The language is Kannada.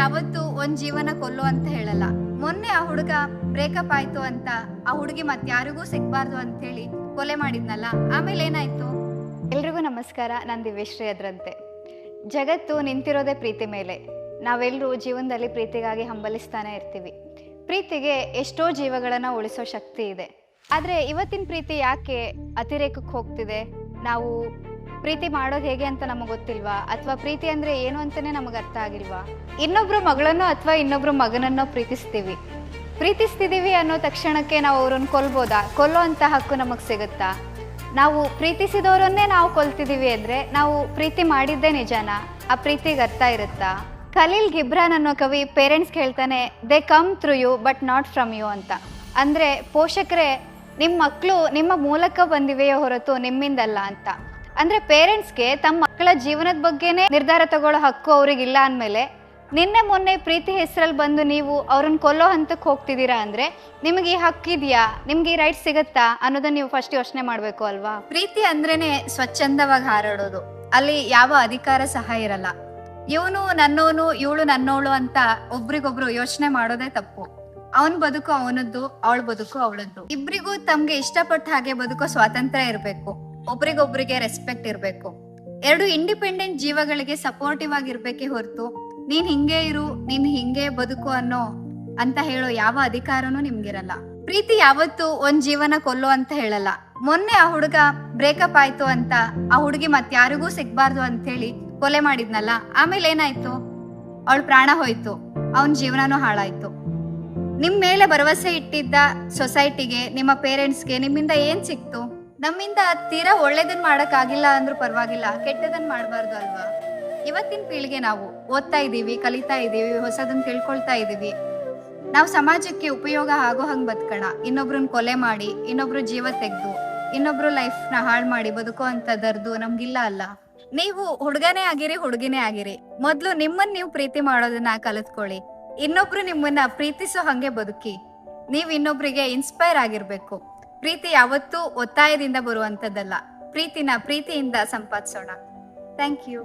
ಯಾವತ್ತೂ ಒಂದ್ ಜೀವನ ಕೊಲ್ಲು ಅಂತ ಹೇಳಲ್ಲ. ಮೊನ್ನೆ ಆ ಹುಡುಗ ಬ್ರೇಕಪ್ ಆಯ್ತು ಅಂತ ಆ ಹುಡುಗಿ ಮತ್ಯಾರಿಗೂ ಸಿಗ್ಬಾರ್ದು ಅಂತ ಹೇಳಿ ಕೊಲೆ ಮಾಡಿದ್ನಲ್ಲ, ಆಮೇಲೆ ಏನಾಯ್ತು? ಎಲ್ರಿಗೂ ನಮಸ್ಕಾರ. ನಾನು ದಿವ್ಯಶ್ರೀ ಅದ್ರಂತೆ. ಜಗತ್ತು ನಿಂತಿರೋದೇ ಪ್ರೀತಿ ಮೇಲೆ. ನಾವೆಲ್ಲರೂ ಜೀವನದಲ್ಲಿ ಪ್ರೀತಿಗಾಗಿ ಹಂಬಲಿಸ್ತಾನೆ ಇರ್ತೀವಿ. ಪ್ರೀತಿಗೆ ಎಷ್ಟೋ ಜೀವಗಳನ್ನು ಉಳಿಸೋ ಶಕ್ತಿ ಇದೆ. ಆದರೆ ಇವತ್ತಿನ ಪ್ರೀತಿ ಯಾಕೆ ಅತಿರೇಕಕ್ಕೆ ಹೋಗ್ತಿದೆ? ನಾವು ಪ್ರೀತಿ ಮಾಡೋದು ಹೇಗೆ ಅಂತ ನಮಗೆ ಗೊತ್ತಿಲ್ವಾ? ಅಥವಾ ಪ್ರೀತಿ ಅಂದರೆ ಏನು ಅಂತಲೇ ನಮಗೆ ಅರ್ಥ ಆಗಿಲ್ವಾ? ಇನ್ನೊಬ್ರು ಮಗಳನ್ನೋ ಅಥವಾ ಇನ್ನೊಬ್ರು ಮಗನನ್ನೋ ಪ್ರೀತಿಸ್ತಿದ್ದೀವಿ ಅನ್ನೋ ತಕ್ಷಣಕ್ಕೆ ನಾವು ಅವ್ರನ್ನ ಕೊಲ್ಲೋ ಅಂತ ಹಕ್ಕು ನಮಗೆ ಸಿಗುತ್ತಾ? ನಾವು ಪ್ರೀತಿಸಿದವರನ್ನೇ ನಾವು ಕೊಲ್ತಿದ್ದೀವಿ ಅಂದರೆ ನಾವು ಪ್ರೀತಿ ಮಾಡಿದ್ದೇ ನಿಜನಾ? ಆ ಪ್ರೀತಿಗೆ ಅರ್ಥ ಇರುತ್ತಾ? ಖಲೀಲ್ ಗಿಬ್ರಾನ್ ಅನ್ನೋ ಕವಿ ಪೇರೆಂಟ್ಸ್ಗೆ ಹೇಳ್ತಾನೆ, they come through you but not from you ಅಂತ. ಅಂದರೆ ಪೋಷಕರೇ ನಿಮ್ಮ ಮಕ್ಕಳು ನಿಮ್ಮ ಮೂಲಕ ಬಂದಿವೆಯೋ ಹೊರತು ನಿಮ್ಮಿಂದಲ್ಲ ಅಂತ. ಅಂದರೆ ಪೇರೆಂಟ್ಸ್ಗೆ ತಮ್ಮ ಮಕ್ಕಳ ಜೀವನದ ಬಗ್ಗೆನೇ ನಿರ್ಧಾರ ತಗೊಳ್ಳೋ ಹಕ್ಕು ಅವ್ರಿಗಿಲ್ಲ ಅಂದಮೇಲೆ ನಿನ್ನೆ ಮೊನ್ನೆ ಪ್ರೀತಿ ಹೆಸರಲ್ಲಿ ಬಂದು ನೀವು ಅವ್ರನ್ನ ಕೊಲ್ಲೋ ಹಂತಕ್ಕೆ ಹೋಗ್ತಿದ್ದೀರಾ ಅಂದರೆ ನಿಮಗೆ ಈ ಹಕ್ಕಿದೆಯಾ, ನಿಮ್ಗೆ ಈ ರೈಟ್ ಸಿಗುತ್ತಾ ಅನ್ನೋದನ್ನ ನೀವು ಫಸ್ಟ್ ಯೋಚನೆ ಮಾಡಬೇಕು ಅಲ್ವಾ? ಪ್ರೀತಿ ಅಂದ್ರೇನೆ ಸ್ವಚ್ಛಂದವಾಗಿ ಹಾರಾಡೋದು. ಅಲ್ಲಿ ಯಾವ ಅಧಿಕಾರ ಸಹ ಇರಲ್ಲ. ಇವನು ನನ್ನೋನು, ಇವಳು ನನ್ನೋಳು ಅಂತ ಒಬ್ರಿಗೊಬ್ರು ಯೋಚನೆ ಮಾಡೋದೇ ತಪ್ಪು. ಅವನ್ ಬದುಕು ಅವನದ್ದು, ಅವಳ ಬದುಕು ಅವಳದ್ದು. ಇಬ್ರಿಗೂ ತಮ್ಗೆ ಇಷ್ಟಪಟ್ಟ ಹಾಗೆ ಬದುಕೋ ಸ್ವಾತಂತ್ರ್ಯ ಇರ್ಬೇಕು. ಒಬ್ರಿಗೊಬ್ರಿಗೆ ರೆಸ್ಪೆಕ್ಟ್ ಇರ್ಬೇಕು. ಎರಡು ಇಂಡಿಪೆಂಡೆಂಟ್ ಜೀವಗಳಿಗೆ ಸಪೋರ್ಟಿವ್ ಆಗಿರ್ಬೇಕೇ ಹೊರತು ನೀನ್ ಹಿಂಗೆ ಇರು, ನೀನ್ ಹಿಂಗೆ ಬದುಕು ಅಂತ ಹೇಳೋ ಯಾವ ಅಧಿಕಾರನೂ ನಿಮ್ಗಿರಲ್ಲ. ಪ್ರೀತಿ ಯಾವತ್ತೂ ಒಂದ್ ಜೀವನ ಕೊಲ್ಲು ಅಂತ ಹೇಳಲ್ಲ. ಮೊನ್ನೆ ಆ ಹುಡುಗ ಬ್ರೇಕಪ್ ಆಯ್ತು ಅಂತ ಆ ಹುಡುಗಿ ಮತ್ಯಾರಿಗೂ ಸಿಗ್ಬಾರ್ದು ಅಂತ ಹೇಳಿ ಕೊಲೆ ಮಾಡಿದ್ನಲ್ಲ, ಆಮೇಲೆ ಏನಾಯ್ತು? ಅವಳ ಪ್ರಾಣ ಹೋಯ್ತು, ಅವನ್ ಜೀವನನೂ ಹಾಳಾಯ್ತು. ನಿಮ್ ಮೇಲೆ ಭರವಸೆ ಇಟ್ಟಿದ್ದ ಸೊಸೈಟಿಗೆ, ನಿಮ್ಮ ಪೇರೆಂಟ್ಸ್ಗೆ ನಿಮ್ಮಿಂದ ಏನ್ ಸಿಕ್ತು? ನಮ್ಮಿಂದ ತೀರಾ ಒಳ್ಳೇದನ್ ಮಾಡಕ್ ಆಗಿಲ್ಲ ಅಂದ್ರೂ ಪರವಾಗಿಲ್ಲ, ಕೆಟ್ಟದನ್ ಮಾಡಬಾರ್ದು ಅಲ್ವಾ? ಇವತ್ತಿನ ಪೀಳಿಗೆ ನಾವು ಓದ್ತಾ ಇದೀವಿ, ಕಲಿತಾ ಇದೀವಿ, ಹೊಸದನ್ನ ತಿಳ್ಕೊಳ್ತಾ ಇದೀವಿ. ನಾವು ಸಮಾಜಕ್ಕೆ ಉಪಯೋಗ ಆಗೋ ಹಂಗ್ ಬದುಕೋಣ. ಇನ್ನೊಬ್ರನ್ನ ಕೊಲೆ ಮಾಡಿ, ಇನ್ನೊಬ್ರು ಜೀವ ತೆಗ್ದು, ಇನ್ನೊಬ್ರು ಲೈಫ್ ನ ಹಾಳು ಮಾಡಿ ಬದುಕೋ ಅಂತದರ್ದು ನಮ್ಗಿಲ್ಲ ಅಲ್ಲ. ನೀವು ಹುಡುಗನೇ ಆಗಿರಿ, ಹುಡುಗಿನೇ ಆಗಿರಿ, ಮೊದ್ಲು ನಿಮ್ಮನ್ನ ನೀವು ಪ್ರೀತಿ ಮಾಡೋದನ್ನ ಕಲಿತ್ಕೊಳ್ಳಿ. ಇನ್ನೊಬ್ರು ನಿಮ್ಮನ್ನ ಪ್ರೀತಿಸೋ ಹಂಗೆ ಬದುಕಿ. ನೀವ್ ಇನ್ನೊಬ್ರಿಗೆ ಇನ್ಸ್ಪೈರ್ ಆಗಿರ್ಬೇಕು. ಪ್ರೀತಿ ಯಾವತ್ತೂ ಒತ್ತಾಯದಿಂದ ಬರುವಂತದ್ದಲ್ಲ. ಪ್ರೀತಿಯಿಂದ ಸಂಪಾದಿಸೋಣ. Thank you.